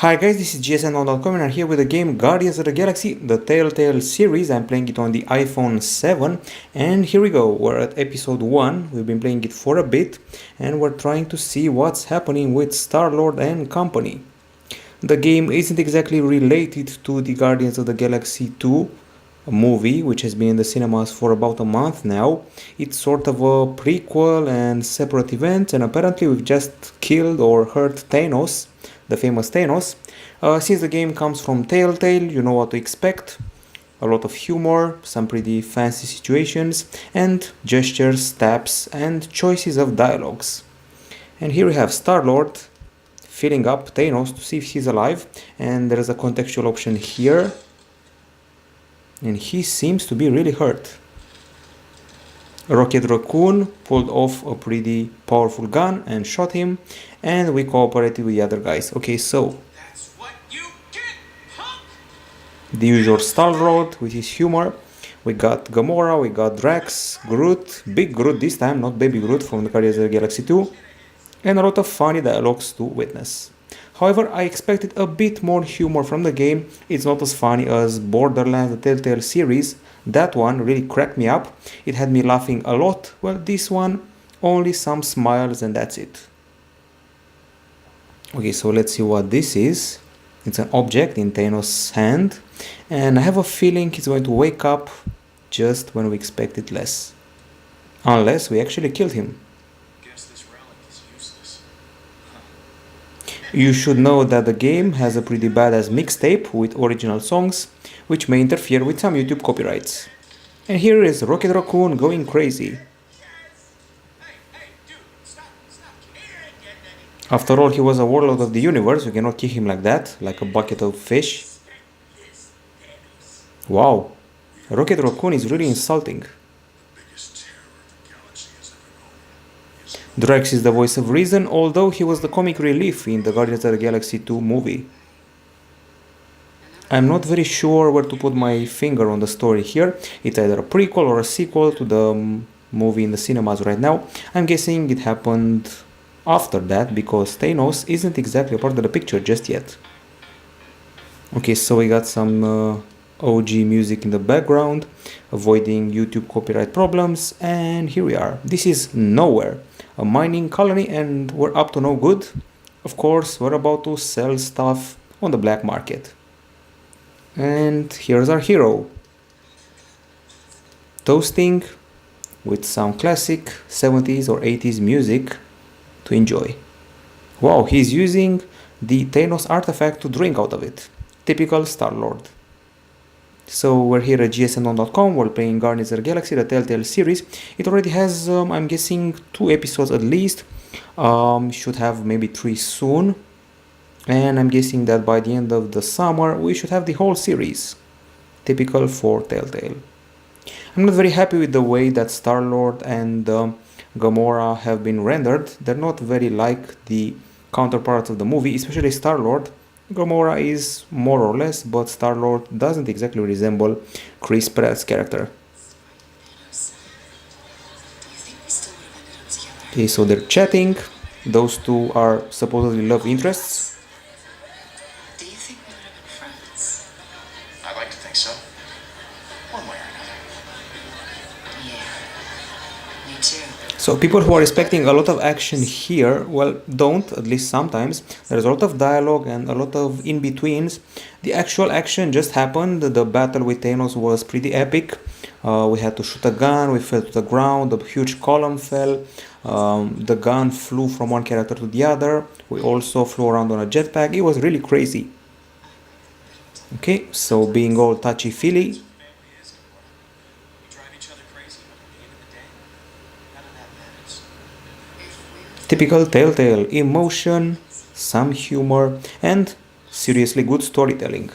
Hi guys, this is GSN.com and I'm here with the game Guardians of the Galaxy, the Telltale Series. I'm playing it on the iPhone 7 and here we go, we're at episode 1, we've been playing it for a bit and we're trying to see what's happening with Starlord and company. The game isn't exactly related to the Guardians of the Galaxy 2 movie, which has been in the cinemas for about a month now. It's sort of a prequel and separate event, and apparently we've just killed or hurt Thanos, the famous Thanos. Since the game comes from Telltale, you know what to expect. A lot of humor, some pretty fancy situations, and gestures, taps, and choices of dialogues. And here we have Starlord filling up Thanos to see if he's alive, and there is a contextual option here. And he seems to be really hurt. Raccoon pulled off a pretty powerful gun and shot him, and we cooperated with the other guys. Okay, so that's what you get, punk! The usual Starlord with his humor. We got Gamora, we got Drax, Groot, big Groot this time, not baby Groot from the Guardians of the Galaxy 2, and a lot of funny dialogues to witness. However, I expected a bit more humor from the game. It's not as funny as Borderlands, the Telltale series. That one really cracked me up. It had me laughing a lot. Well, this one, only some smiles and that's it. Okay, so let's see what this is. It's an object in Thanos' hand. And I have a feeling it's going to wake up just when we expect it less. Unless we actually killed him. You should know that the game has a pretty badass mixtape with original songs, which may interfere with some YouTube copyrights. And here is Rocket Raccoon going crazy. After all, he was a warlord of the universe, you cannot kick him like that, like a bucket of fish. Wow, Rocket Raccoon is really insulting. Drax is the voice of reason, although he was the comic relief in the Guardians of the Galaxy 2 movie. I'm not very sure where to put my finger on the story here. It's either a prequel or a sequel to the movie in the cinemas right now. I'm guessing it happened after that because Thanos isn't exactly a part of the picture just yet. Okay, so we got some OG music in the background, avoiding YouTube copyright problems, and here we are. This is Nowhere, a mining colony, and we're up to no good. Of course, we're about to sell stuff on the black market. And here's our hero, toasting with some classic 70s or 80s music to enjoy. Wow, he's using the Thanos artifact to drink out of it. Typical Starlord. So we're here at GSN.com, we're playing Guardians of the Galaxy, the Telltale series. It already has, I'm guessing, 2 episodes at least. Should have maybe 3 soon. And I'm guessing that by the end of the summer, we should have the whole series. Typical for Telltale. I'm not very happy with the way that Starlord and Gamora have been rendered. They're not very like the counterparts of the movie, especially Starlord. Gamora is more or less, but Starlord doesn't exactly resemble Chris Pratt's character. Okay, so they're chatting. Those two are supposedly love interests. Do you think we would have been friends? I like to think so. One way or another. Yeah, me too. So people who are expecting a lot of action here, well, don't, at least sometimes. There's a lot of dialogue and a lot of in-betweens. The actual action just happened. The battle with Thanos was pretty epic. We had to shoot a gun, we fell to the ground, a huge column fell. The gun flew from one character to the other. We also flew around on a jetpack. It was really crazy. Okay, so being all touchy-feely. Typical Telltale, emotion, some humor, and seriously good storytelling.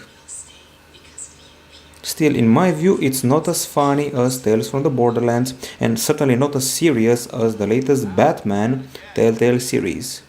Still, in my view, it's not as funny as Tales from the Borderlands, and certainly not as serious as the latest Batman Telltale series.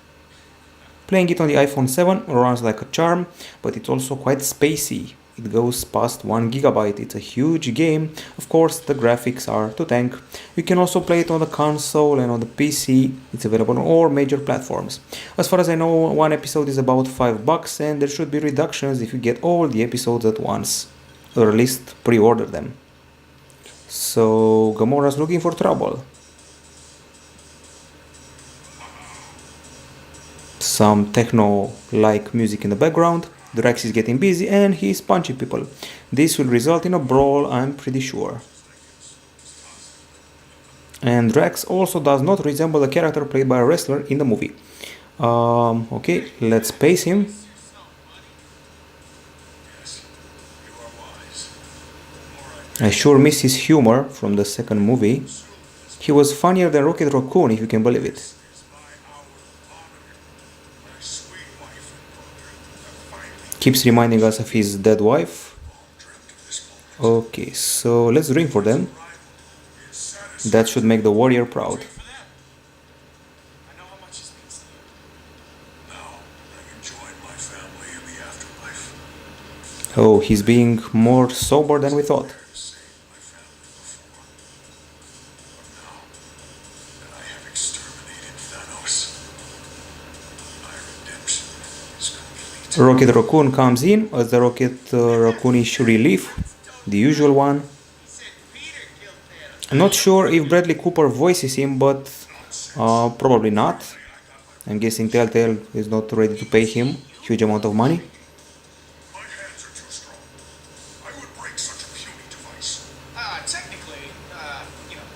Playing it on the iPhone 7 runs like a charm, but it's also quite spacey. it goes past 1 gigabyte. It's a huge game. Of course, the graphics are to tank. You can also play it on the console and on the PC. It's available on all major platforms. As far as I know, one episode is about $5 and there should be reductions if you get all the episodes at once, or at least pre-order them. So Gamora's looking for trouble. Some techno-like music in the background. Drax is getting busy and he's punching people. This will result in a brawl, I'm pretty sure. And Drax also does not resemble the character played by a wrestler in the movie. Okay, let's pace him. I sure miss his humor from the second movie. He was funnier than Rocket Raccoon, if you can believe it. Keeps reminding us of his dead wife. Okay, so let's drink for them. That should make the warrior proud. Oh, he's being more sober than we thought. Rocket Raccoon comes in as the Rocket Raccoonish relief, the usual one. I'm not sure if Bradley Cooper voices him, but probably not. I'm guessing Telltale is not ready to pay him huge amount of money.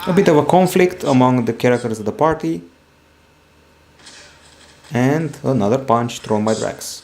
A bit of a conflict among the characters of the party. And another punch thrown by Drax.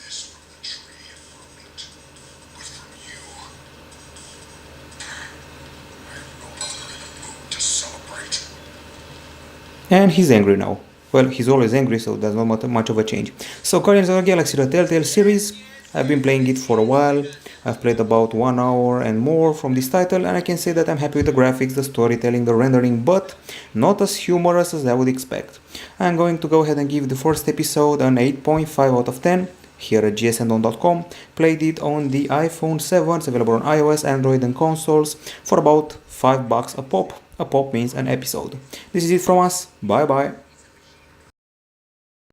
And he's angry now. Well, he's always angry, so there's not much of a change. So Guardians of the Galaxy, the Telltale series, I've been playing it for a while. I've played about 1 hour and more from this title, and I can say that I'm happy with the graphics, the storytelling, the rendering, but not as humorous as I would expect. I'm going to go ahead and give the first episode an 8.5 out of 10 here at gsndon.com. Played it on the iPhone 7, it's available on iOS, Android and consoles for about $5 a pop. A pop means an episode. This is it from us. Bye bye.